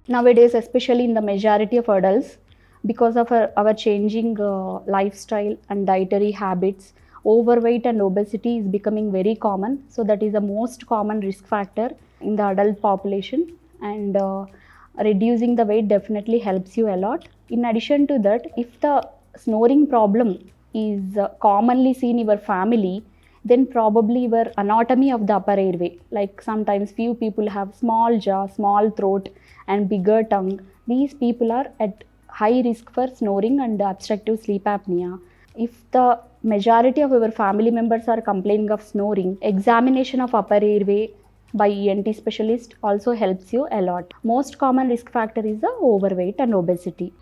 Nowadays, especially in the majority of adults, because of our changing lifestyle and dietary habits, overweight and obesity is becoming very common. So that is the most common risk factor in the adult population, and reducing the weight definitely helps you a lot. In addition to that, if the snoring problem is commonly seen in your family, then probably your anatomy of the upper airway, like sometimes few people have small jaw, small throat and bigger tongue. These people are at high risk for snoring and obstructive sleep apnea. If the majority of our family members are complaining of snoring, examination of upper airway by ENT specialist also helps you a lot. Most common risk factor is the overweight and obesity.